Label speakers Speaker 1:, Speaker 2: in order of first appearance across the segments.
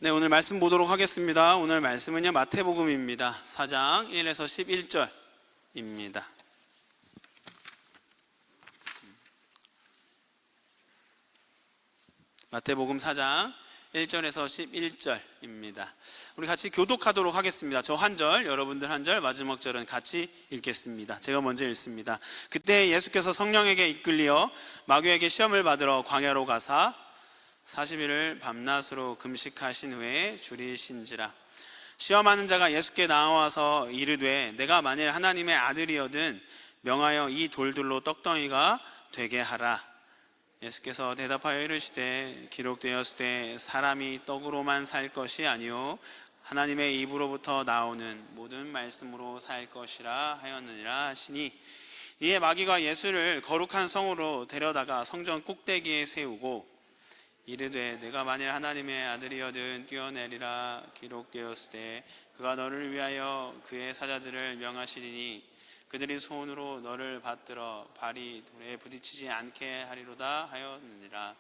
Speaker 1: 네, 오늘 말씀 보도록 하겠습니다. 오늘 말씀은요, 마태복음입니다. 4장 1에서 11절입니다. 마태복음 4장 1절에서 11절입니다. 우리 같이 교독하도록 하겠습니다. 저 한 절, 여러분들 한 절, 마지막 절은 같이 읽겠습니다. 제가 먼저 읽습니다. 그때 예수께서 성령에게 이끌리어 마귀에게 시험을 받으러 광야로 가사 40일을 밤낮으로 금식하신 후에 줄이신지라. 시험하는 자가 예수께 나와서 이르되 내가 만일 하나님의 아들이거든 명하여 이 돌들로 떡덩이가 되게 하라. 예수께서 대답하여 이르시되 기록되었으되 사람이 떡으로만 살 것이 아니요 하나님의 입으로부터 나오는 모든 말씀으로 살 것이라 하였느니라 하시니, 이에 마귀가 예수를 거룩한 성으로 데려다가 성전 꼭대기에 세우고 이르되 내가 만일 하나님의 아들이거든 뛰어내리라. 기록되었으되 그가 너를 위하여 그의 사자들을 명하시리니 그들이 손으로 너를 받들어 발이 돌에 부딪히지 않게 하리로다 하였느니라.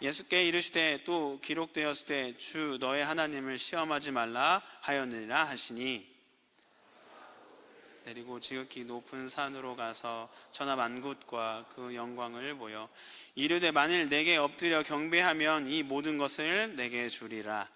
Speaker 1: 예수께 이르시되 또 기록되었으되 주 너의 하나님을 시험하지 말라 하였느니라 하시니, 내리고 지극히 높은 산으로 가서 천하 만국과 그 영광을 보여 이르되 만일 내게 엎드려 경배하면 이 모든 것을 내게 주리라.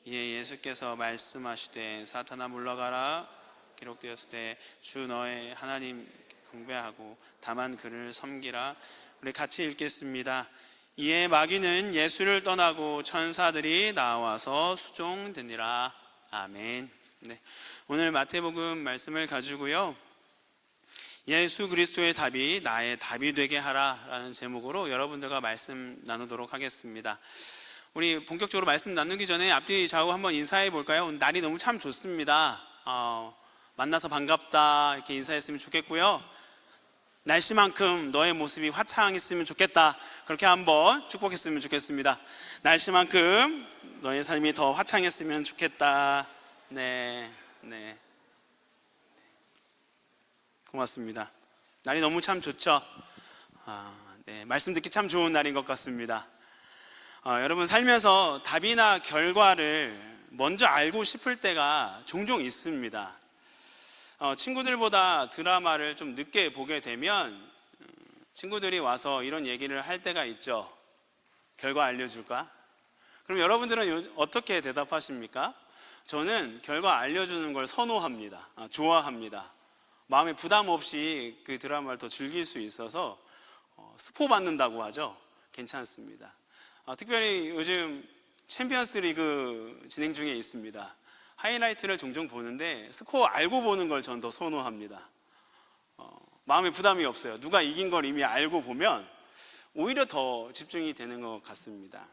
Speaker 1: 이에 예수께서 말씀하시되 사탄아 물러가라. 기록되었으되 주 너의 하나님 경배하고 다만 그를 섬기라. 우리 같이 읽겠습니다. 이에 마귀는 예수를 떠나고 천사들이 나와서 수종드니라. 아멘. 네, 오늘 마태복음 말씀을 가지고요, 예수 그리스도의 답이 나의 답이 되게 하라 라는 제목으로 여러분들과 말씀 나누도록 하겠습니다. 우리 본격적으로 말씀 나누기 전에 앞뒤 좌우 한번 인사해 볼까요? 오늘 날이 너무 참 좋습니다. 만나서 반갑다 이렇게 인사했으면 좋겠고요, 날씨만큼 너의 모습이 화창했으면 좋겠다, 그렇게 한번 축복했으면 좋겠습니다. 날씨만큼 너의 삶이 더 화창했으면 좋겠다. 네. 고맙습니다. 날이 너무 참 좋죠. 네, 말씀 듣기 참 좋은 날인 것 같습니다. 여러분 살면서 답이나 결과를 먼저 알고 싶을 때가 종종 있습니다. 친구들보다 드라마를 좀 늦게 보게 되면 친구들이 와서 이런 얘기를 할 때가 있죠. 결과 알려줄까? 그럼 여러분들은 어떻게 대답하십니까? 저는 결과 알려주는 걸 선호합니다. 좋아합니다. 마음에 부담 없이 그 드라마를 더 즐길 수 있어서 스포 받는다고 하죠. 괜찮습니다. 특별히 요즘 챔피언스 리그 진행 중에 있습니다. 하이라이트를 종종 보는데 스코어 알고 보는 걸 전 더 선호합니다. 마음에 부담이 없어요. 누가 이긴 걸 이미 알고 보면 오히려 더 집중이 되는 것 같습니다.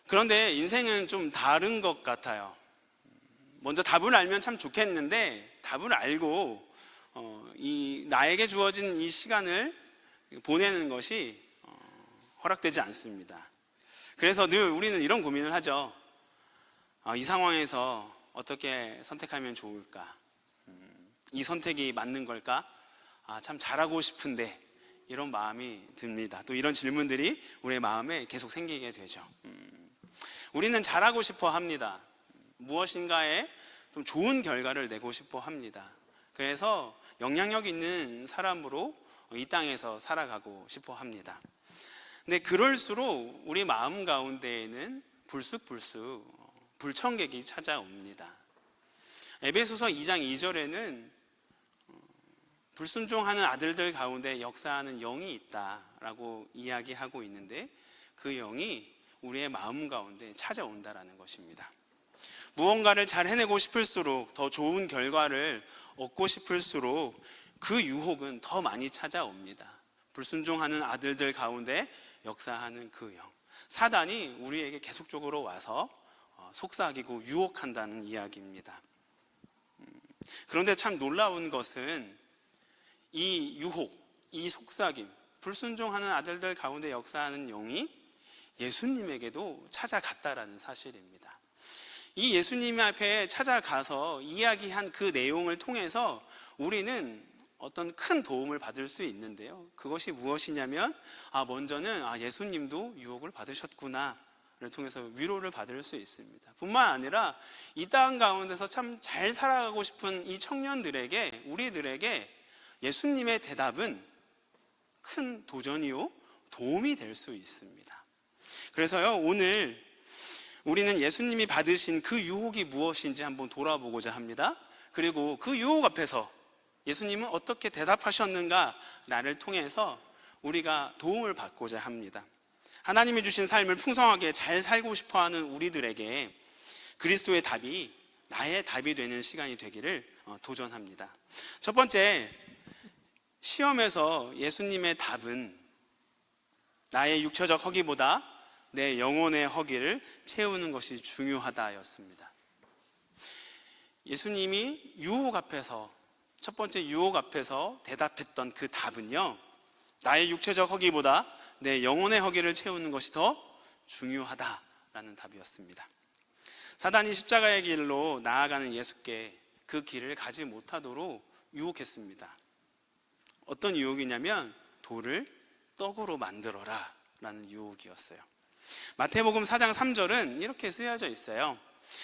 Speaker 1: 그런데 인생은 좀 다른 것 같아요. 먼저 답을 알면 참 좋겠는데 답을 알고 나에게 주어진 이 시간을 보내는 것이 허락되지 않습니다. 그래서 늘 우리는 이런 고민을 하죠. 이 상황에서 어떻게 선택하면 좋을까? 이 선택이 맞는 걸까? 참 잘하고 싶은데, 이런 마음이 듭니다. 또 이런 질문들이 우리의 마음에 계속 생기게 되죠. 우리는 잘하고 싶어 합니다. 무엇인가에 좀 좋은 결과를 내고 싶어 합니다. 그래서 영향력 있는 사람으로 이 땅에서 살아가고 싶어 합니다. 근데 그럴수록 우리 마음 가운데에는 불쑥불쑥 불청객이 찾아옵니다. 에베소서 2장 2절에는 불순종하는 아들들 가운데 역사하는 영이 있다라고 이야기하고 있는데, 그 영이 우리의 마음 가운데 찾아온다라는 것입니다. 무언가를 잘 해내고 싶을수록, 더 좋은 결과를 얻고 싶을수록 그 유혹은 더 많이 찾아옵니다. 불순종하는 아들들 가운데 역사하는 그 영, 사단이 우리에게 계속적으로 와서 속삭이고 유혹한다는 이야기입니다. 그런데 참 놀라운 것은 이 유혹, 이 속삭임, 불순종하는 아들들 가운데 역사하는 영이 예수님에게도 찾아갔다라는 사실입니다. 이 예수님 앞에 찾아가서 이야기한 그 내용을 통해서 우리는 어떤 큰 도움을 받을 수 있는데요, 그것이 무엇이냐면 먼저는 예수님도 유혹을 받으셨구나 통해서 위로를 받을 수 있습니다. 뿐만 아니라 이 땅 가운데서 참 잘 살아가고 싶은 이 청년들에게, 우리들에게 예수님의 대답은 큰 도전이요 도움이 될 수 있습니다. 그래서요, 오늘 우리는 예수님이 받으신 그 유혹이 무엇인지 한번 돌아보고자 합니다. 그리고 그 유혹 앞에서 예수님은 어떻게 대답하셨는가를 통해서 우리가 도움을 받고자 합니다. 하나님이 주신 삶을 풍성하게 잘 살고 싶어하는 우리들에게 그리스도의 답이 나의 답이 되는 시간이 되기를 도전합니다. 첫 번째, 시험에서 예수님의 답은 나의 육체적 허기보다 내 영혼의 허기를 채우는 것이 중요하다였습니다. 예수님이 유혹 앞에서, 첫 번째 유혹 앞에서 대답했던 그 답은요, 나의 육체적 허기보다 내 영혼의 허기를 채우는 것이 더 중요하다라는 답이었습니다. 사단이 십자가의 길로 나아가는 예수께 그 길을 가지 못하도록 유혹했습니다. 어떤 유혹이냐면 돌을 떡으로 만들어라 라는 유혹이었어요. 마태복음 4장 3절은 이렇게 쓰여져 있어요.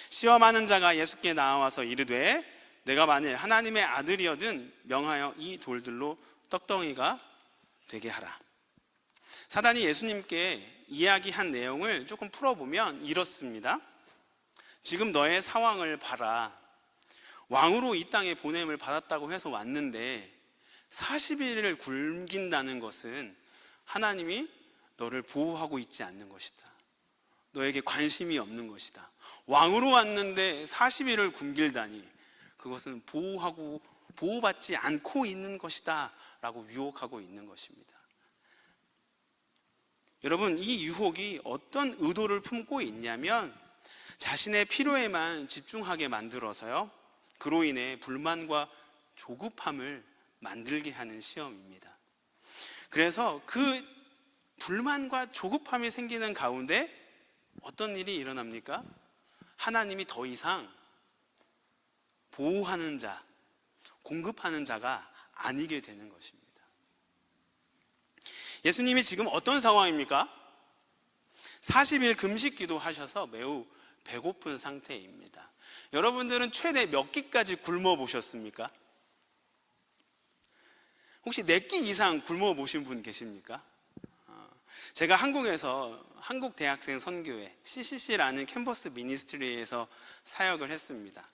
Speaker 1: 시험하는 자가 예수께 나와서 이르되 내가 만일 하나님의 아들이어든 명하여 이 돌들로 떡덩이가 되게 하라. 사단이 예수님께 이야기한 내용을 조금 풀어보면 이렇습니다. 지금 너의 상황을 봐라. 왕으로 이 땅에 보냄을 받았다고 해서 왔는데 40일을 굶긴다는 것은 하나님이 너를 보호하고 있지 않는 것이다. 너에게 관심이 없는 것이다. 왕으로 왔는데 40일을 굶길다니 그것은 보호받지 않고 있는 것이다 라고 유혹하고 있는 것입니다. 여러분, 이 유혹이 어떤 의도를 품고 있냐면 자신의 필요에만 집중하게 만들어서요, 그로 인해 불만과 조급함을 만들게 하는 시험입니다. 그래서 그 불만과 조급함이 생기는 가운데 어떤 일이 일어납니까? 하나님이 더 이상 보호하는 자, 공급하는 자가 아니게 되는 것입니다. 예수님이 지금 어떤 상황입니까? 40일 금식 기도하셔서 매우 배고픈 상태입니다. 여러분들은 최대 몇 끼까지 굶어 보셨습니까? 혹시 4끼 이상 굶어 보신 분 계십니까? 제가 한국에서 한국 대학생 선교회 CCC라는 캠퍼스 미니스트리에서 사역을 했습니다.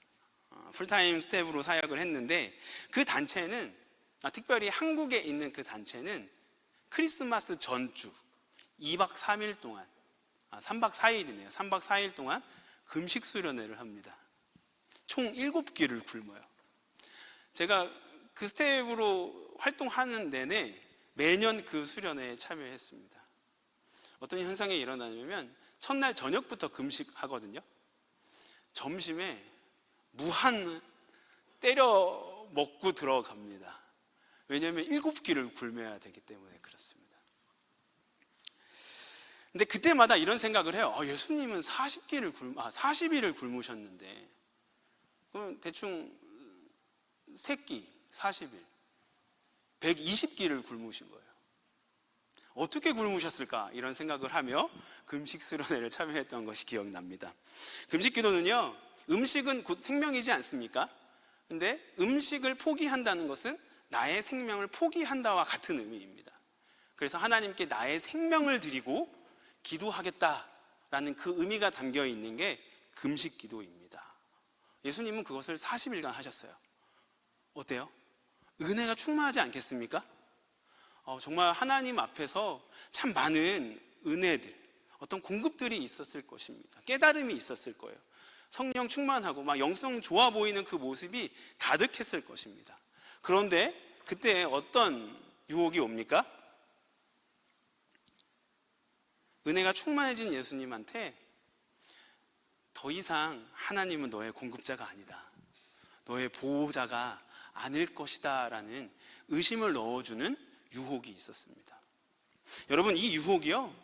Speaker 1: 풀타임 스텝으로 사역을 했는데 그 단체는, 특별히 한국에 있는 그 단체는 크리스마스 전주 2박 3일 동안, 3박 4일이네요. 3박 4일 동안 금식 수련회를 합니다. 총 7끼를 굶어요. 제가 그 스텝으로 활동하는 내내 매년 그 수련회에 참여했습니다. 어떤 현상이 일어나냐면 첫날 저녁부터 금식하거든요. 점심에 무한 때려 먹고 들어갑니다. 왜냐하면 7끼를 굶어야 되기 때문에 그렇습니다. 근데 그때마다 이런 생각을 해요. 예수님은 40일을 굶으셨는데 그럼 대충 3끼 40일 120끼를 굶으신 거예요. 어떻게 굶으셨을까? 이런 생각을 하며 금식 수련회를 참여했던 것이 기억납니다. 금식 기도는요, 음식은 곧 생명이지 않습니까? 근데 음식을 포기한다는 것은 나의 생명을 포기한다와 같은 의미입니다. 그래서 하나님께 나의 생명을 드리고 기도하겠다라는 그 의미가 담겨 있는 게 금식 기도입니다. 예수님은 그것을 40일간 하셨어요. 어때요? 은혜가 충만하지 않겠습니까? 정말 하나님 앞에서 참 많은 은혜들, 어떤 공급들이 있었을 것입니다. 깨달음이 있었을 거예요. 성령 충만하고 막 영성 좋아 보이는 그 모습이 가득했을 것입니다. 그런데 그때 어떤 유혹이 옵니까? 은혜가 충만해진 예수님한테 더 이상 하나님은 너의 공급자가 아니다, 너의 보호자가 아닐 것이다 라는 의심을 넣어주는 유혹이 있었습니다. 여러분, 이 유혹이요,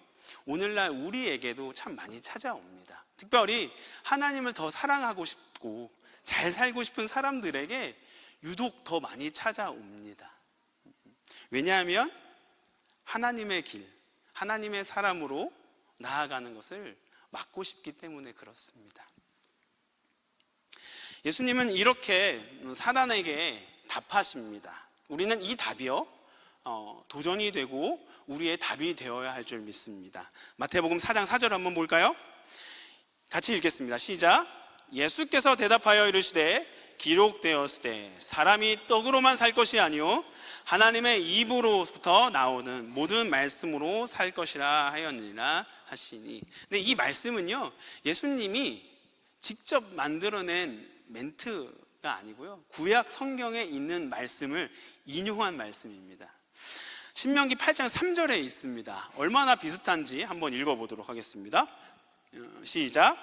Speaker 1: 오늘날 우리에게도 참 많이 찾아옵니다. 특별히 하나님을 더 사랑하고 싶고 잘 살고 싶은 사람들에게 유독 더 많이 찾아옵니다. 왜냐하면 하나님의 길, 하나님의 사람으로 나아가는 것을 막고 싶기 때문에 그렇습니다. 예수님은 이렇게 사단에게 답하십니다. 우리는 이 답이요 도전이 되고 우리의 답이 되어야 할 줄 믿습니다. 마태복음 4장 4절 한번 볼까요? 같이 읽겠습니다. 시작. 예수께서 대답하여 이르시되 기록되었으되 사람이 떡으로만 살 것이 아니요 하나님의 입으로부터 나오는 모든 말씀으로 살 것이라 하였느니라 하시니. 근데 이 말씀은요 예수님이 직접 만들어낸 멘트가 아니고요 구약 성경에 있는 말씀을 인용한 말씀입니다. 신명기 8장 3절에 있습니다. 얼마나 비슷한지 한번 읽어보도록 하겠습니다. 시작.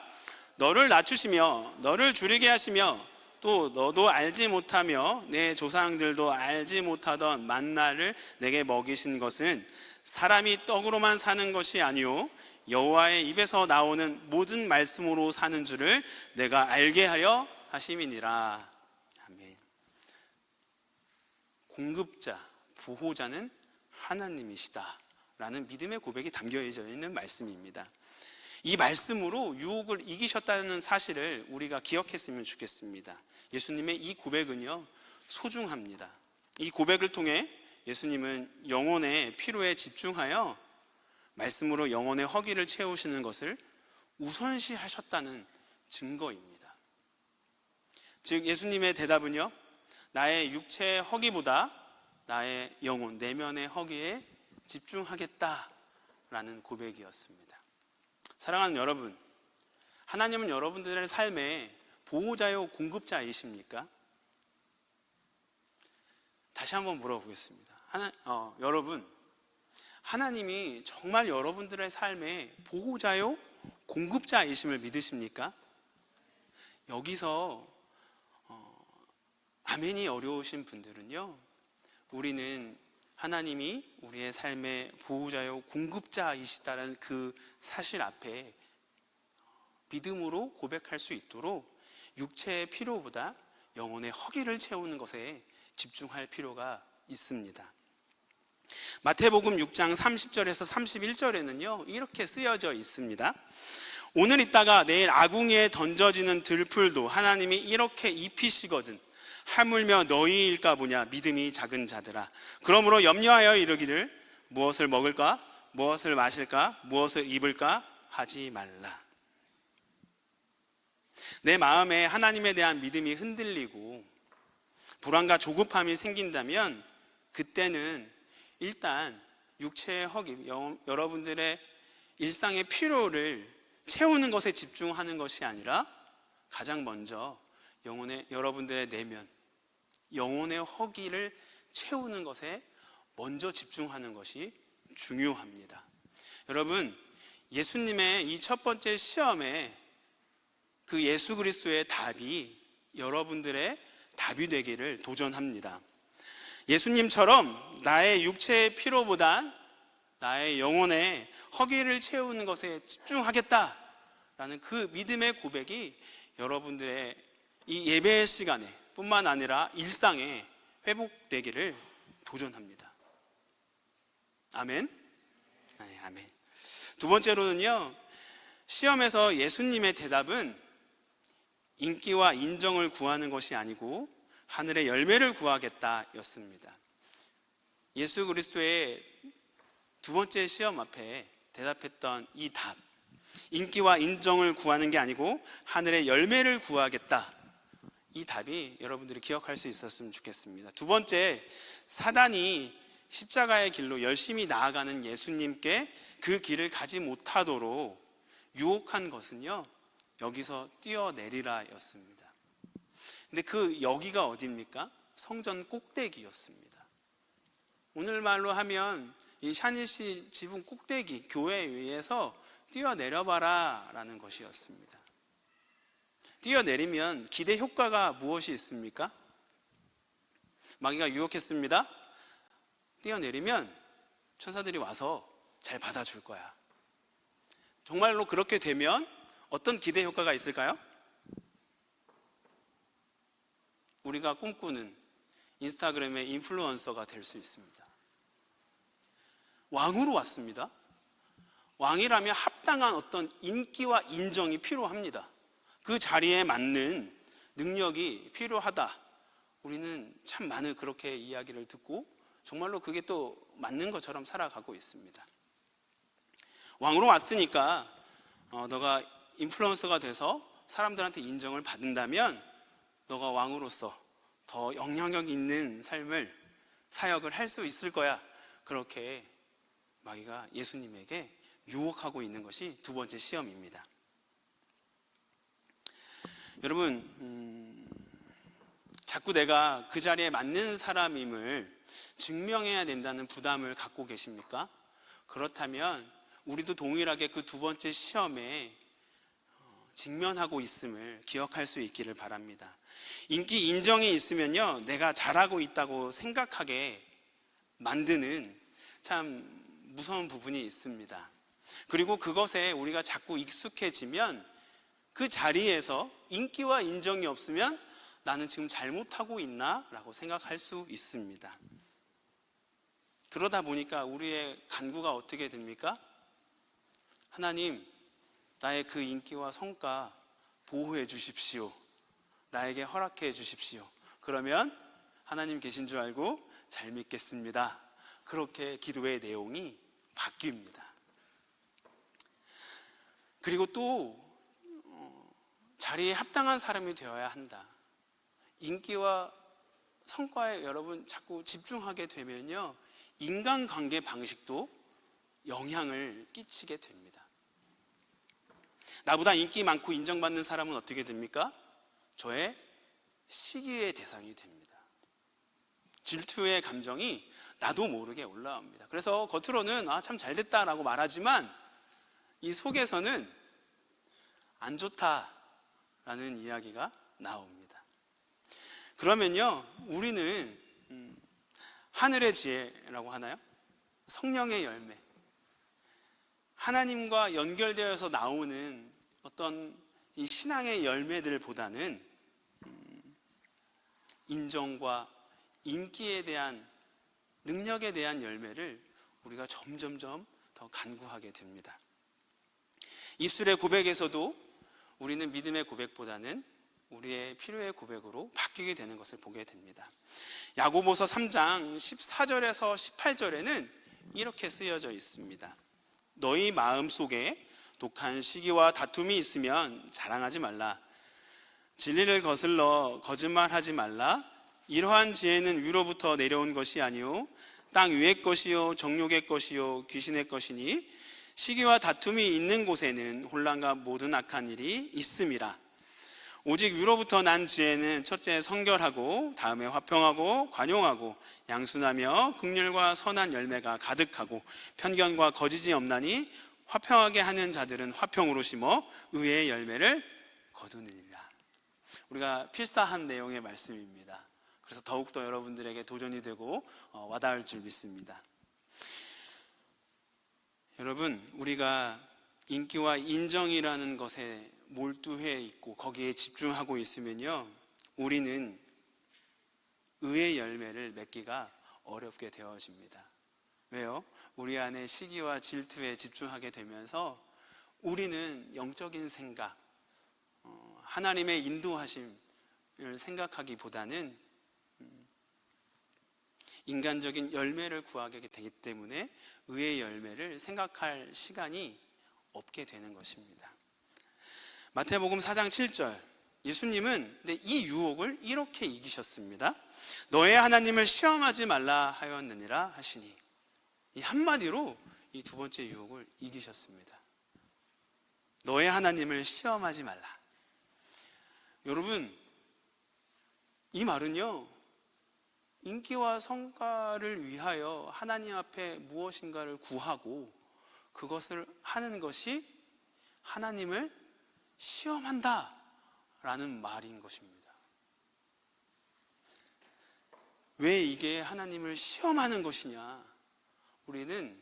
Speaker 1: 너를 낮추시며 너를 줄이게 하시며 또 너도 알지 못하며 내 조상들도 알지 못하던 만나를 내게 먹이신 것은 사람이 떡으로만 사는 것이 아니요 여호와의 입에서 나오는 모든 말씀으로 사는 줄을 내가 알게 하려 하심이니라. 아멘. 공급자, 보호자는 하나님이시다 라는 믿음의 고백이 담겨져 있는 말씀입니다. 이 말씀으로 유혹을 이기셨다는 사실을 우리가 기억했으면 좋겠습니다. 예수님의 이 고백은요 소중합니다. 이 고백을 통해 예수님은 영혼의 필요에 집중하여 말씀으로 영혼의 허기를 채우시는 것을 우선시하셨다는 증거입니다. 즉 예수님의 대답은요 나의 육체의 허기보다 나의 영혼, 내면의 허기에 집중하겠다라는 고백이었습니다. 사랑하는 여러분, 하나님은 여러분들의 삶의 보호자요 공급자이십니까? 다시 한번 물어보겠습니다. 여러분, 하나님이 정말 여러분들의 삶의 보호자요 공급자이심을 믿으십니까? 여기서 아멘이 어려우신 분들은요 우리는 하나님이 우리의 삶의 보호자요 공급자이시다는 그 사실 앞에 믿음으로 고백할 수 있도록 육체의 필요보다 영혼의 허기를 채우는 것에 집중할 필요가 있습니다. 마태복음 6장 30절에서 31절에는요 이렇게 쓰여져 있습니다. 오늘 있다가 내일 아궁이에 던져지는 들풀도 하나님이 이렇게 입히시거든 하물며 너희일까 보냐 믿음이 작은 자들아. 그러므로 염려하여 이르기를 무엇을 먹을까 무엇을 마실까 무엇을 입을까 하지 말라. 내 마음에 하나님에 대한 믿음이 흔들리고 불안과 조급함이 생긴다면 그때는 일단 육체의 허기, 여러분들의 일상의 필요를 채우는 것에 집중하는 것이 아니라 가장 먼저 여러분들의 내면, 영혼의 허기를 채우는 것에 먼저 집중하는 것이 중요합니다. 여러분, 예수님의 이 첫 번째 시험에 그 예수 그리스도의 답이 여러분들의 답이 되기를 도전합니다. 예수님처럼 나의 육체의 필요보다 나의 영혼의 허기를 채우는 것에 집중하겠다라는 그 믿음의 고백이 여러분들의 이 예배 시간에 뿐만 아니라 일상에 회복되기를 도전합니다. 아멘? 네, 아멘. 두 번째로는요, 시험에서 예수님의 대답은 인기와 인정을 구하는 것이 아니고 하늘의 열매를 구하겠다 였습니다. 예수 그리스도의 두 번째 시험 앞에 대답했던 이 답, 인기와 인정을 구하는 게 아니고 하늘의 열매를 구하겠다, 이 답이 여러분들이 기억할 수 있었으면 좋겠습니다. 두 번째, 사단이 십자가의 길로 열심히 나아가는 예수님께 그 길을 가지 못하도록 유혹한 것은요, 여기서 뛰어내리라 였습니다. 근데 그 여기가 어디입니까? 성전 꼭대기였습니다. 오늘 말로 하면 이 샤니시 지붕 꼭대기, 교회 위에서 뛰어내려봐라 라는 것이었습니다. 뛰어내리면 기대 효과가 무엇이 있습니까? 마귀가 유혹했습니다. 뛰어내리면 천사들이 와서 잘 받아줄 거야. 정말로 그렇게 되면 어떤 기대 효과가 있을까요? 우리가 꿈꾸는 인스타그램의 인플루언서가 될 수 있습니다. 왕으로 왔습니다. 왕이라면 합당한 어떤 인기와 인정이 필요합니다. 그 자리에 맞는 능력이 필요하다. 우리는 참 많은 그렇게 이야기를 듣고 정말로 그게 또 맞는 것처럼 살아가고 있습니다. 왕으로 왔으니까 너가 인플루언서가 돼서 사람들한테 인정을 받는다면 너가 왕으로서 더 영향력 있는 삶을, 사역을 할 수 있을 거야. 그렇게 마귀가 예수님에게 유혹하고 있는 것이 두 번째 시험입니다. 여러분, 자꾸 내가 그 자리에 맞는 사람임을 증명해야 된다는 부담을 갖고 계십니까? 그렇다면 우리도 동일하게 그 두 번째 시험에 직면하고 있음을 기억할 수 있기를 바랍니다. 인기, 인정이 있으면요, 내가 잘하고 있다고 생각하게 만드는 참 무서운 부분이 있습니다. 그리고 그것에 우리가 자꾸 익숙해지면 그 자리에서 인기와 인정이 없으면 나는 지금 잘못하고 있나? 라고 생각할 수 있습니다. 그러다 보니까 우리의 간구가 어떻게 됩니까? 하나님, 나의 그 인기와 성과 보호해 주십시오. 나에게 허락해 주십시오. 그러면 하나님 계신 줄 알고 잘 믿겠습니다. 그렇게 기도의 내용이 바뀝니다. 그리고 또 자리에 합당한 사람이 되어야 한다. 인기와 성과에 여러분 자꾸 집중하게 되면요, 인간관계 방식도 영향을 끼치게 됩니다. 나보다 인기 많고 인정받는 사람은 어떻게 됩니까? 저의 시기의 대상이 됩니다. 질투의 감정이 나도 모르게 올라옵니다. 그래서 겉으로는 참 잘됐다라고 말하지만 이 속에서는 안 좋다라는 이야기가 나옵니다. 그러면요, 우리는 하늘의 지혜라고 하나요? 성령의 열매, 하나님과 연결되어서 나오는 어떤 이 신앙의 열매들보다는 인정과 인기에 대한, 능력에 대한 열매를 우리가 점점점 더 간구하게 됩니다. 입술의 고백에서도 우리는 믿음의 고백보다는 우리의 필요의 고백으로 바뀌게 되는 것을 보게 됩니다. 야고보서 3장 14절에서 18절에는 이렇게 쓰여져 있습니다. 너희 마음속에 독한 시기와 다툼이 있으면 자랑하지 말라. 진리를 거슬러 거짓말하지 말라. 이러한 지혜는 위로부터 내려온 것이 아니요 땅 위의 것이요 정욕의 것이요 귀신의 것이니 시기와 다툼이 있는 곳에는 혼란과 모든 악한 일이 있음이라. 오직 위로부터 난 지혜는 첫째 성결하고 다음에 화평하고 관용하고 양순하며 긍휼과 선한 열매가 가득하고 편견과 거짓이 없나니 화평하게 하는 자들은 화평으로 심어 의의 열매를 거두느니라. 우리가 필사한 내용의 말씀입니다. 그래서 더욱더 여러분들에게 도전이 되고 와닿을 줄 믿습니다. 여러분, 우리가 인기와 인정이라는 것에 몰두해 있고 거기에 집중하고 있으면요, 우리는 의의 열매를 맺기가 어렵게 되어집니다. 왜요? 우리 안에 시기와 질투에 집중하게 되면서 우리는 영적인 생각, 하나님의 인도하심을 생각하기보다는 인간적인 열매를 구하게 되기 때문에 의의 열매를 생각할 시간이 없게 되는 것입니다. 마태복음 4장 7절, 예수님은 이 유혹을 이렇게 이기셨습니다. 너의 하나님을 시험하지 말라 하였느니라 하시니, 이 한마디로 이 두 번째 유혹을 이기셨습니다. 너의 하나님을 시험하지 말라. 여러분, 이 말은요, 인기와 성과를 위하여 하나님 앞에 무엇인가를 구하고 그것을 하는 것이 하나님을 시험한다 라는 말인 것입니다. 왜 이게 하나님을 시험하는 것이냐? 우리는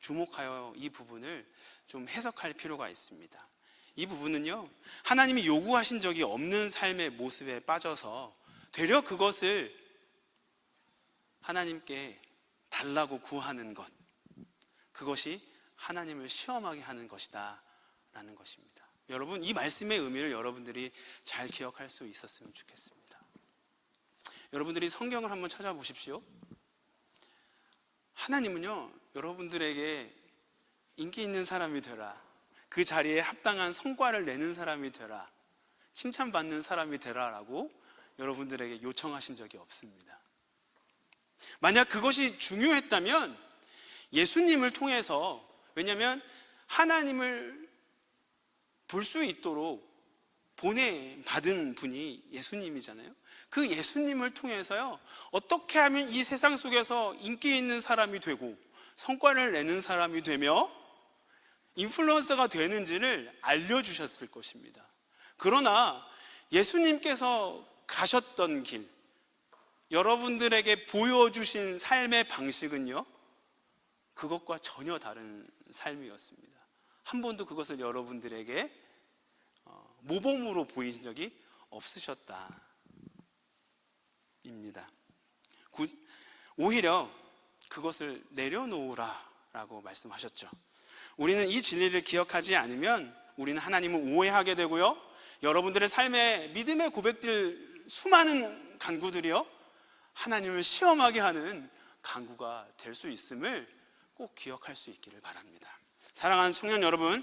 Speaker 1: 주목하여 이 부분을 좀 해석할 필요가 있습니다. 이 부분은요, 하나님이 요구하신 적이 없는 삶의 모습에 빠져서 되려 그것을 하나님께 달라고 구하는 것, 그것이 하나님을 시험하게 하는 것이다 라는 것입니다. 여러분, 이 말씀의 의미를 여러분들이 잘 기억할 수 있었으면 좋겠습니다. 여러분들이 성경을 한번 찾아보십시오. 하나님은요, 여러분들에게 인기 있는 사람이 되라, 그 자리에 합당한 성과를 내는 사람이 되라, 칭찬받는 사람이 되라라고 여러분들에게 요청하신 적이 없습니다. 만약 그것이 중요했다면 예수님을 통해서, 왜냐하면 하나님을 볼 수 있도록 보내받은 분이 예수님이잖아요. 그 예수님을 통해서요, 어떻게 하면 이 세상 속에서 인기 있는 사람이 되고 성과를 내는 사람이 되며 인플루언서가 되는지를 알려주셨을 것입니다. 그러나 예수님께서 가셨던 길, 여러분들에게 보여주신 삶의 방식은요, 그것과 전혀 다른 삶이었습니다. 한 번도 그것을 여러분들에게 모범으로 보인 적이 없으셨다 입니다. 오히려 그것을 내려놓으라 라고 말씀하셨죠. 우리는 이 진리를 기억하지 않으면 우리는 하나님을 오해하게 되고요, 여러분들의 삶의 믿음의 고백들, 수많은 간구들이요, 하나님을 시험하게 하는 간구가 될 수 있음을 꼭 기억할 수 있기를 바랍니다. 사랑하는 청년 여러분,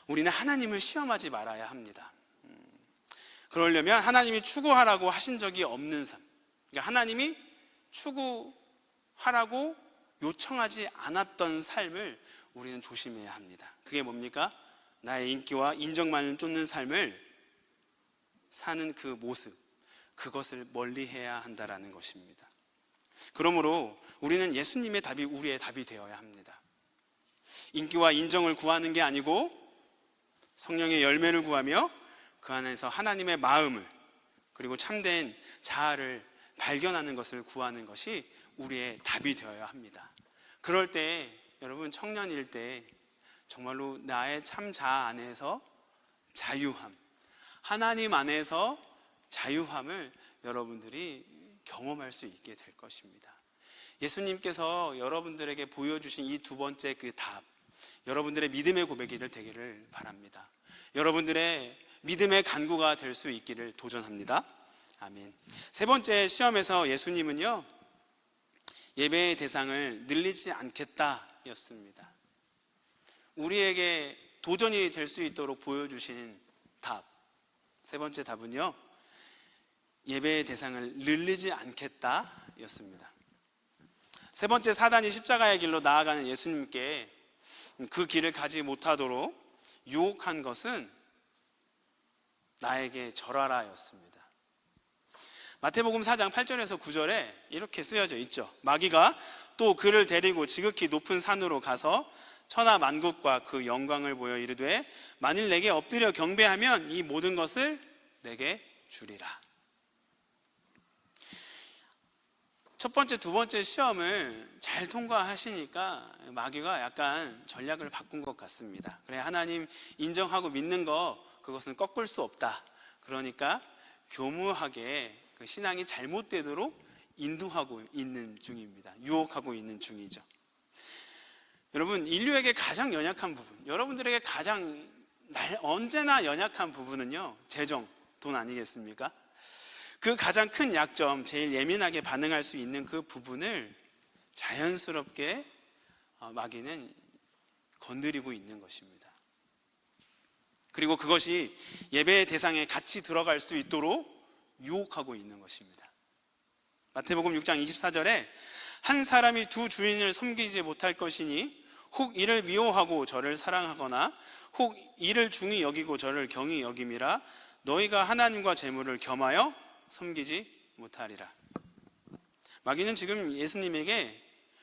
Speaker 1: 우리는 하나님을 시험하지 말아야 합니다. 그러려면 하나님이 추구하라고 하신 적이 없는 삶, 그러니까 하나님이 추구하라고 요청하지 않았던 삶을 우리는 조심해야 합니다. 그게 뭡니까? 나의 인기와 인정만을 쫓는 삶을 사는 그 모습, 그것을 멀리해야 한다라는 것입니다. 그러므로 우리는 예수님의 답이 우리의 답이 되어야 합니다. 인기와 인정을 구하는 게 아니고 성령의 열매를 구하며 그 안에서 하나님의 마음을, 그리고 참된 자아를 발견하는 것을 구하는 것이 우리의 답이 되어야 합니다. 그럴 때 여러분, 청년일 때 정말로 나의 참 자아 안에서 자유함, 하나님 안에서 자유함을 여러분들이 경험할 수 있게 될 것입니다. 예수님께서 여러분들에게 보여주신 이 두 번째 그 답, 여러분들의 믿음의 고백이 되기를 바랍니다. 여러분들의 믿음의 간구가 될 수 있기를 도전합니다. 아멘. 세 번째 시험에서 예수님은요, 예배의 대상을 늘리지 않겠다 였습니다. 우리에게 도전이 될 수 있도록 보여주신 답, 세 번째 답은요, 예배의 대상을 늘리지 않겠다 였습니다. 세 번째, 사단이 십자가의 길로 나아가는 예수님께 그 길을 가지 못하도록 유혹한 것은 나에게 절하라 였습니다. 마태복음 4장 8절에서 9절에 이렇게 쓰여져 있죠. 마귀가 또 그를 데리고 지극히 높은 산으로 가서 천하 만국과 그 영광을 보여 이르되 만일 내게 엎드려 경배하면 이 모든 것을 내게 주리라. 첫 번째, 두 번째 시험을 잘 통과하시니까 마귀가 약간 전략을 바꾼 것 같습니다. 그래, 하나님 인정하고 믿는 거, 그것은 꺾을 수 없다. 그러니까 교묘하게 그 신앙이 잘못되도록 인도하고 있는 중입니다. 유혹하고 있는 중이죠. 여러분, 인류에게 가장 연약한 부분, 여러분들에게 가장 언제나 연약한 부분은요, 재정, 돈 아니겠습니까? 그 가장 큰 약점, 제일 예민하게 반응할 수 있는 그 부분을 자연스럽게 마귀는 건드리고 있는 것입니다. 그리고 그것이 예배의 대상에 같이 들어갈 수 있도록 유혹하고 있는 것입니다. 마태복음 6장 24절에 한 사람이 두 주인을 섬기지 못할 것이니 혹 이를 미워하고 저를 사랑하거나 혹 이를 중히 여기고 저를 경히 여김이라 너희가 하나님과 재물을 겸하여 섬기지 못하리라. 마귀는 지금 예수님에게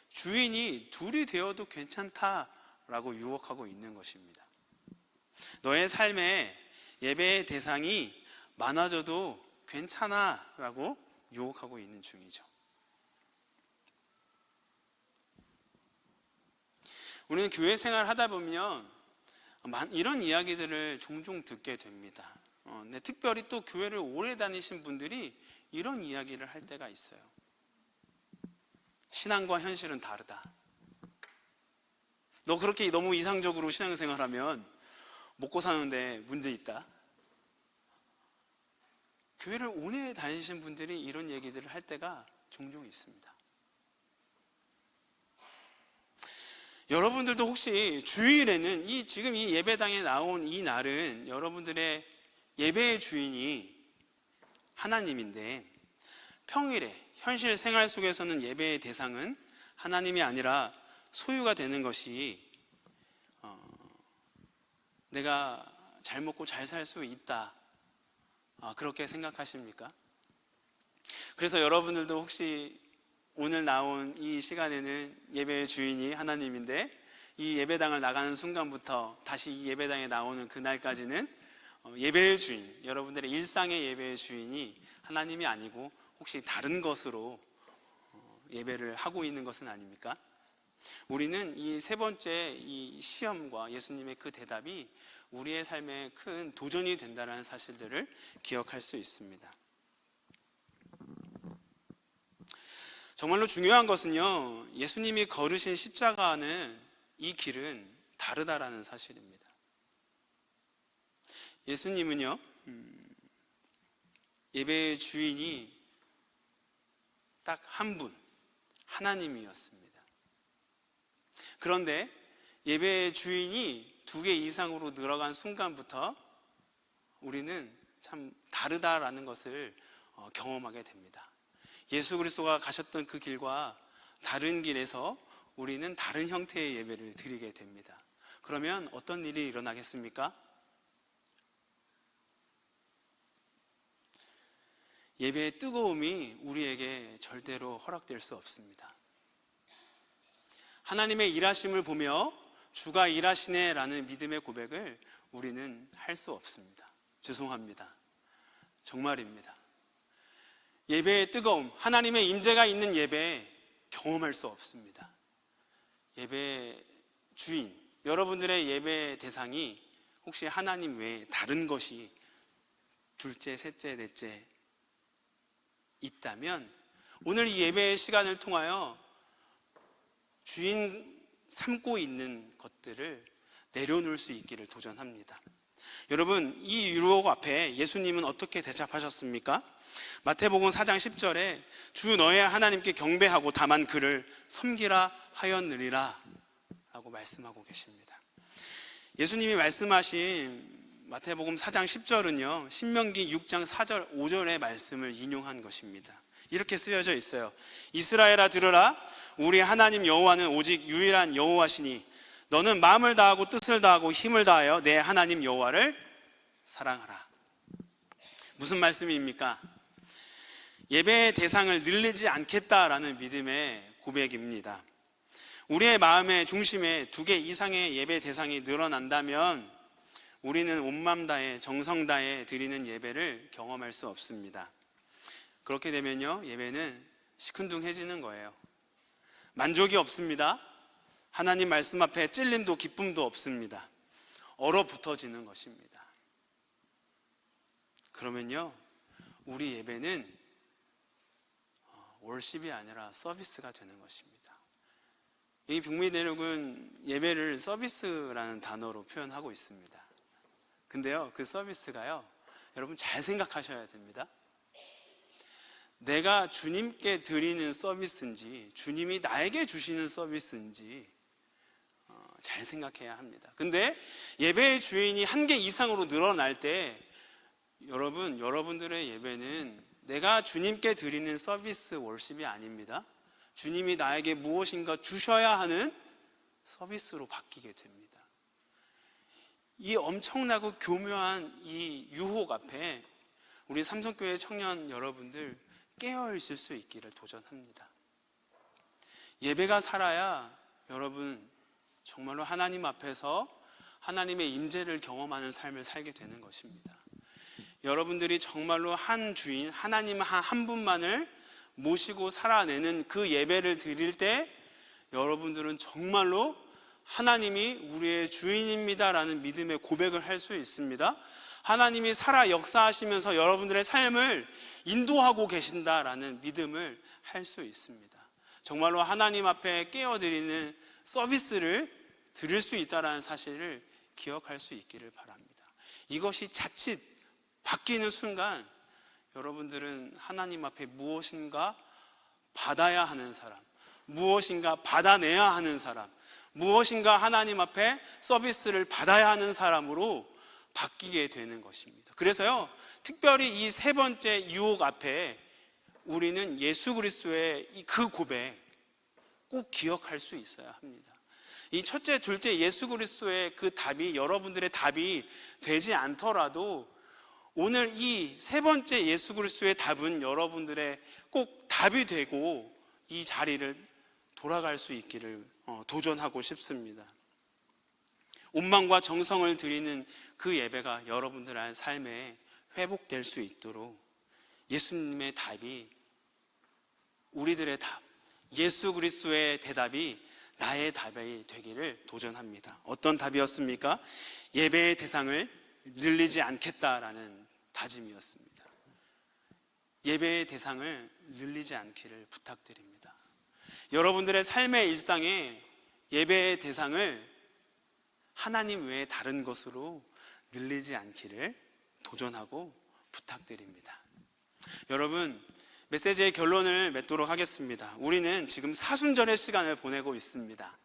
Speaker 1: 주인이 둘이 되어도 괜찮다라고 유혹하고 있는 것입니다. 너의 삶에 예배의 대상이 많아져도 괜찮아라고 유혹하고 있는 중이죠. 우리는 교회 생활 하다 보면 이런 이야기들을 종종 듣게 됩니다. 근데 특별히 또 교회를 오래 다니신 분들이 이런 이야기를 할 때가 있어요. 신앙과 현실은 다르다. 너 그렇게 너무 이상적으로 신앙생활하면 먹고 사는데 문제 있다. 교회를 오래 다니신 분들이 이런 얘기들을 할 때가 종종 있습니다. 여러분들도 혹시 주일에는 지금 이 예배당에 나온 이 날은 여러분들의 예배의 주인이 하나님인데, 평일에 현실 생활 속에서는 예배의 대상은 하나님이 아니라 소유가 되는 것이 내가 잘 먹고 잘 살 수 있다, 그렇게 생각하십니까? 그래서 여러분들도 혹시 오늘 나온 이 시간에는 예배의 주인이 하나님인데, 이 예배당을 나가는 순간부터 다시 이 예배당에 나오는 그날까지는 예배의 주인, 여러분들의 일상의 예배의 주인이 하나님이 아니고 혹시 다른 것으로 예배를 하고 있는 것은 아닙니까? 우리는 이 세 번째 이 시험과 예수님의 그 대답이 우리의 삶에 큰 도전이 된다는 사실들을 기억할 수 있습니다. 정말로 중요한 것은요, 예수님이 걸으신 십자가는 이 길은 다르다라는 사실입니다. 예수님은요, 예배의 주인이 딱 한 분, 하나님이었습니다. 그런데 예배의 주인이 2개 이상으로 늘어간 순간부터 우리는 참 다르다라는 것을 경험하게 됩니다. 예수 그리스도가 가셨던 그 길과 다른 길에서 우리는 다른 형태의 예배를 드리게 됩니다. 그러면 어떤 일이 일어나겠습니까? 예배의 뜨거움이 우리에게 절대로 허락될 수 없습니다. 하나님의 일하심을 보며 주가 일하시네 라는 믿음의 고백을 우리는 할 수 없습니다. 죄송합니다. 정말입니다. 예배의 뜨거움, 하나님의 임재가 있는 예배 경험할 수 없습니다. 예배의 주인, 여러분들의 예배 대상이 혹시 하나님 외에 다른 것이 둘째, 셋째, 넷째 있다면 오늘 이 예배의 시간을 통하여 주인 삼고 있는 것들을 내려놓을 수 있기를 도전합니다. 여러분, 이 유혹 앞에 예수님은 어떻게 대답하셨습니까? 마태복음 4장 10절에 주 너의 하나님께 경배하고 다만 그를 섬기라 하였느니라 라고 말씀하고 계십니다. 예수님이 말씀하신 마태복음 4장 10절은요 신명기 6장 4절 5절의 말씀을 인용한 것입니다. 이렇게 쓰여져 있어요. 이스라엘아 들으라, 우리 하나님 여호와는 오직 유일한 여호와시니 너는 마음을 다하고 뜻을 다하고 힘을 다하여 내 하나님 여호와를 사랑하라. 무슨 말씀입니까? 예배의 대상을 늘리지 않겠다라는 믿음의 고백입니다. 우리의 마음의 중심에 2개 이상의 예배 대상이 늘어난다면 우리는 온 마음 다해 정성 다해 드리는 예배를 경험할 수 없습니다. 그렇게 되면요 예배는 시큰둥해지는 거예요. 만족이 없습니다. 하나님 말씀 앞에 찔림도 기쁨도 없습니다. 얼어붙어지는 것입니다. 그러면요 우리 예배는 월십이 아니라 서비스가 되는 것입니다. 이 북미대륙은 예배를 서비스라는 단어로 표현하고 있습니다. 근데요 그 서비스가요 여러분 잘 생각하셔야 됩니다. 내가 주님께 드리는 서비스인지 주님이 나에게 주시는 서비스인지 잘 생각해야 합니다. 근데 예배의 주인이 1개 이상으로 늘어날 때 여러분들의 예배는 내가 주님께 드리는 서비스 월십이 아닙니다. 주님이 나에게 무엇인가 주셔야 하는 서비스로 바뀌게 됩니다. 이 엄청나고 교묘한 이 유혹 앞에 우리 삼성교회 청년 여러분들 깨어 있을 수 있기를 도전합니다. 예배가 살아야 여러분 정말로 하나님 앞에서 하나님의 임재를 경험하는 삶을 살게 되는 것입니다. 여러분들이 정말로 한 주인 하나님 한 분만을 모시고 살아내는 그 예배를 드릴 때 여러분들은 정말로 하나님이 우리의 주인입니다라는 믿음의 고백을 할 수 있습니다. 하나님이 살아 역사하시면서 여러분들의 삶을 인도하고 계신다라는 믿음을 할 수 있습니다. 정말로 하나님 앞에 깨어드리는 서비스를 드릴 수 있다는 사실을 기억할 수 있기를 바랍니다. 이것이 자칫 바뀌는 순간 여러분들은 하나님 앞에 무엇인가 받아야 하는 사람, 무엇인가 받아내야 하는 사람, 무엇인가 하나님 앞에 서비스를 받아야 하는 사람으로 바뀌게 되는 것입니다. 그래서요, 특별히 이 세 번째 유혹 앞에 우리는 예수 그리스도의 그 고백 꼭 기억할 수 있어야 합니다. 이 첫째, 둘째 예수 그리스도의 그 답이 여러분들의 답이 되지 않더라도 오늘 이 세 번째 예수 그리스도의 답은 여러분들의 꼭 답이 되고 이 자리를 돌아갈 수 있기를 도전하고 싶습니다. 온 마음과 정성을 드리는 그 예배가 여러분들의 삶에 회복될 수 있도록 예수님의 답이 우리들의 답, 예수 그리스도의 대답이 나의 답이 되기를 도전합니다. 어떤 답이었습니까? 예배의 대상을 늘리지 않겠다라는 다짐이었습니다. 예배의 대상을 늘리지 않기를 부탁드립니다. 여러분들의 삶의 일상에 예배의 대상을 하나님 외에 다른 것으로 늘리지 않기를 도전하고 부탁드립니다. 여러분, 메시지의 결론을 맺도록 하겠습니다. 우리는 지금 사순절의 시간을 보내고 있습니다.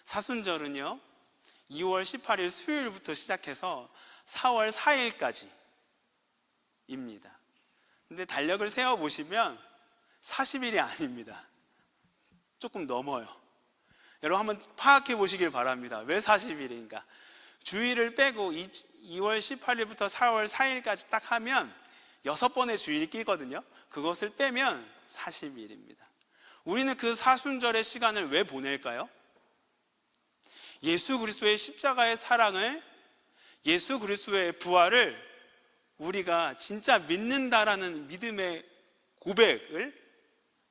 Speaker 1: 사순절은요, 2월 18일 수요일부터 시작해서 4월 4일까지입니다. 근데 달력을 세어보시면 40일이 아닙니다. 조금 넘어요. 여러분 한번 파악해 보시길 바랍니다. 왜 40일인가? 주일을 빼고 2월 18일부터 4월 4일까지 딱 하면 6번의 주일이 끼거든요. 그것을 빼면 40일입니다. 우리는 그 사순절의 시간을 왜 보낼까요? 예수 그리스도의 십자가의 사랑을, 예수 그리스도의 부활을 우리가 진짜 믿는다라는 믿음의 고백을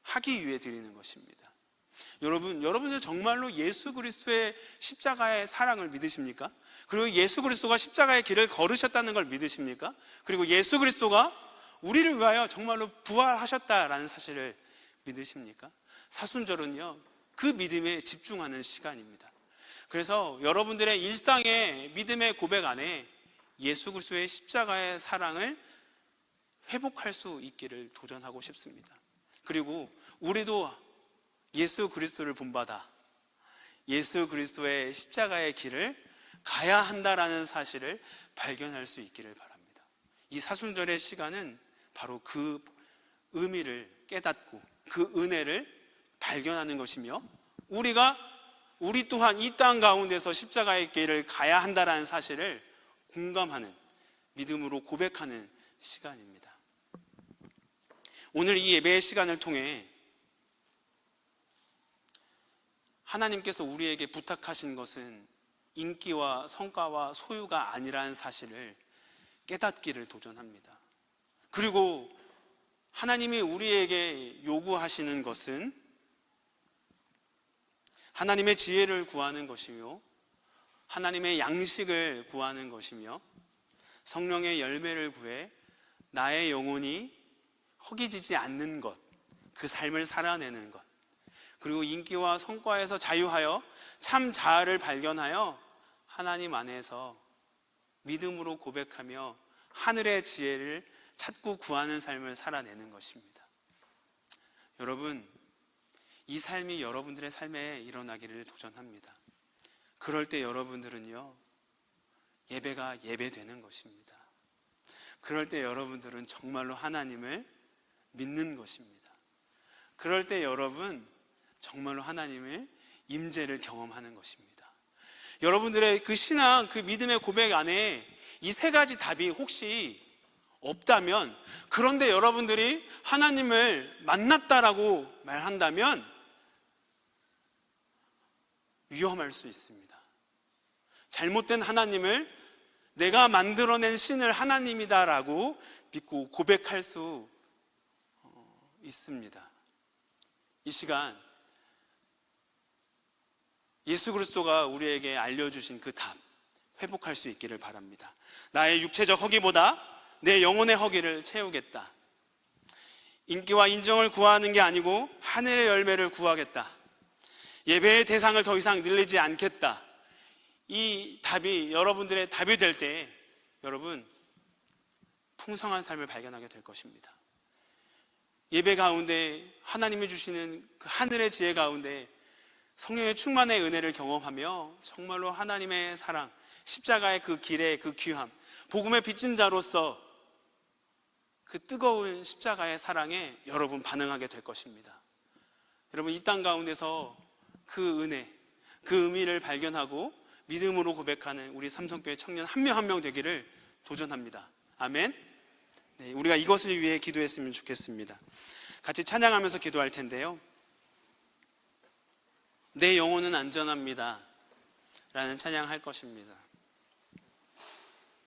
Speaker 1: 하기 위해 드리는 것입니다. 여러분들 정말로 예수 그리스도의 십자가의 사랑을 믿으십니까? 그리고 예수 그리스도가 십자가의 길을 걸으셨다는 걸 믿으십니까? 그리고 예수 그리스도가 우리를 위하여 정말로 부활하셨다라는 사실을 믿으십니까? 사순절은요, 그 믿음에 집중하는 시간입니다. 그래서 여러분들의 일상의 믿음의 고백 안에 예수 그리스도의 십자가의 사랑을 회복할 수 있기를 도전하고 싶습니다. 그리고 우리도 예수 그리스도를 본받아 예수 그리스도의 십자가의 길을 가야 한다라는 사실을 발견할 수 있기를 바랍니다. 이 사순절의 시간은 바로 그 의미를 깨닫고 그 은혜를 발견하는 것이며 우리 또한 이 땅 가운데서 십자가의 길을 가야 한다라는 사실을 공감하는, 믿음으로 고백하는 시간입니다. 오늘 이 예배의 시간을 통해 하나님께서 우리에게 부탁하신 것은 인기와 성과와 소유가 아니라는 사실을 깨닫기를 도전합니다. 그리고 하나님이 우리에게 요구하시는 것은 하나님의 지혜를 구하는 것이며 하나님의 양식을 구하는 것이며 성령의 열매를 구해 나의 영혼이 허기지지 않는 것, 그 삶을 살아내는 것, 그리고 인기와 성과에서 자유하여 참 자아를 발견하여 하나님 안에서 믿음으로 고백하며 하늘의 지혜를 찾고 구하는 삶을 살아내는 것입니다. 여러분, 이 삶이 여러분들의 삶에 일어나기를 도전합니다. 그럴 때 여러분들은요, 예배가 예배되는 것입니다. 그럴 때 여러분들은 정말로 하나님을 믿는 것입니다. 그럴 때 여러분 정말로 하나님의 임재를 경험하는 것입니다. 여러분들의 그 신앙, 그 믿음의 고백 안에 이 세 가지 답이 혹시 없다면, 그런데 여러분들이 하나님을 만났다라고 말한다면 위험할 수 있습니다. 잘못된 하나님을 내가 만들어낸 신을 하나님이다라고 믿고 고백할 수 있습니다. 이 시간 예수 그리스도가 우리에게 알려주신 그 답 회복할 수 있기를 바랍니다. 나의 육체적 허기보다 내 영혼의 허기를 채우겠다. 인기와 인정을 구하는 게 아니고 하늘의 열매를 구하겠다. 예배의 대상을 더 이상 늘리지 않겠다. 이 답이 여러분들의 답이 될 때 여러분 풍성한 삶을 발견하게 될 것입니다. 예배 가운데 하나님이 주시는 그 하늘의 지혜 가운데 성령의 충만의 은혜를 경험하며 정말로 하나님의 사랑, 십자가의 그 길의 그 귀함, 복음의 빚진 자로서 그 뜨거운 십자가의 사랑에 여러분 반응하게 될 것입니다. 여러분 이 땅 가운데서 그 은혜, 그 의미를 발견하고 믿음으로 고백하는 우리 삼성교회 청년 한 명 한 명 되기를 도전합니다. 아멘. 네, 우리가 이것을 위해 기도했으면 좋겠습니다. 같이 찬양하면서 기도할 텐데요. 내 영혼은 안전합니다 라는 찬양할 것입니다.